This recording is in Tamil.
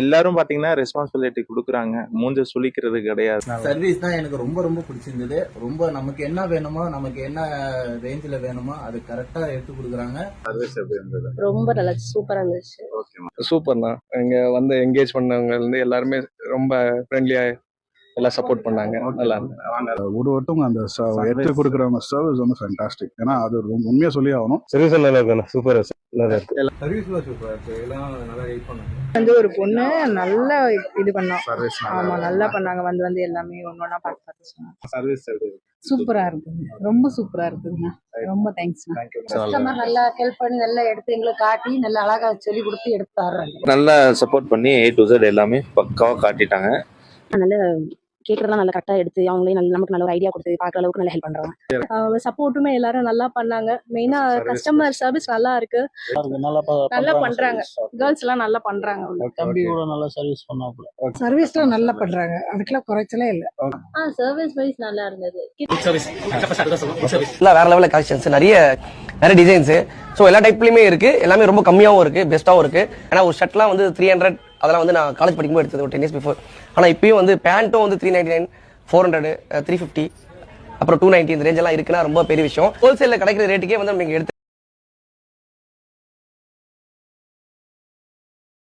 எல்லாரும் பாத்தீங்கன்னா ரெஸ்பான்சிபிலிட்டி குடுக்குறாங்க. மூஞ்ச சுளிக்கிறது கிடையாது. சர்வீஸ் தான் எனக்கு ரொம்ப ரொம்ப பிடிச்சிருந்தது. ரொம்ப நமக்கு என்ன வேணுமோ, நமக்கு என்ன ரேஞ்சில வேணுமோ அது கரெக்டா எடுத்து கொடுக்குறாங்க. சர்வீஸ் எப்படி இருந்தது? ரொம்ப நல்லா சூப்பரா இருந்துச்சு. சூப்பர் தான். இங்க வந்து என்கேஜ் பண்ணவங்க இருந்து எல்லாருமே ரொம்ப ஃப்ரெண்ட்லியா எல்லாம் சப்போர்ட் பண்ணாங்க. நல்லா இருந்தது. ஒருத்தவங்க அந்த எடுத்து கொடுக்குறவங்க சர்வீஸ் வந்து ஃபேண்டாஸ்டிக். ஏன்னா அது உண்மையா சொல்லி ஆகணும். சர்வீஸ் நல்லா இருக்கு. சூப்பர் நல்லா இருக்கு. சர்வீஸ்லாம் சூப்பரா இருக்கு. எல்லாம் நல்லா ஹெல்ப் பண்ணாங்க. வந்து ஒரு பொண்ணு நல்லா இது பண்ணோம். ஆமா நல்லா பண்ணாங்க. வந்து எல்லாமே ஒன்னொன்னா பார்த்து சொன்னாங்க. சர்வீஸ் எப்படி? சூப்பரா இருக்குங்க. ரொம்ப சூப்பரா இருக்குங்க. ரொம்ப தேங்க்ஸ். கஸ்டமர் நல்லா ஹெல்ப் பண்ணி நல்லா எடுத்து எங்களுக்கு காட்டி நல்லா அழகா சொல்லி கொடுத்து எடுத்து தர்றாங்க. நல்லா சப்போர்ட் பண்ணி A to Z எல்லாமே பக்காவா காட்டிட்டாங்க. நல்ல கேட்கறதெல்லாம் நல்லா கரெக்டா எடுத்து அவங்களே நமக்கு நல்ல ஒரு ஐடியா கொடுத்து பார்க்குற அளவுக்கு நல்லா ஹெல்ப் பண்றாங்க. சப்போர்ட்டுமே எல்லாரும் நல்லா பண்ணாங்க. மெயினா கஸ்டமர் சர்வீஸ் நல்லா இருக்கு. நல்லா பண்றாங்க. கேர்ள்ஸ் எல்லாம் நல்லா பண்றாங்க. தம்பி கூட நல்லா சர்வீஸ் பண்ணாப்புல. சர்வீஸ்லாம் நல்லா பண்றாங்க. அதுக்கெல்லாம் குறைச்சலே இல்ல. சர்வீஸ் வைஸ் நல்லா இருந்தது. வேற லெவலில் கலெக்ஷன்ஸ் நிறைய டிசைன்ஸ். ஸோ எல்லா டைப்லயுமே இருக்கு. எல்லாமே ரொம்ப கம்மியாகவும் இருக்கு, பெஸ்ட்டாகவும் இருக்கு. ஏன்னா ஒரு ஷர்ட்லாம் வந்து 300 அதெல்லாம் வந்து நான் காலேஜ் படிக்கும்போது எடுத்தது ஒரு 10 years பிஃபோர். ஆனால் இப்பயும் வந்து பேண்ட்டும் வந்து 399, 400, 350, அப்புறம் 290 இந்த ரேஞ்ச் எல்லாம் இருக்குன்னா ரொம்ப பெரிய விஷயம். ஹோல்சேலில் கிடைக்கிற ரேட்டுக்கே வந்து நீங்க எடுத்து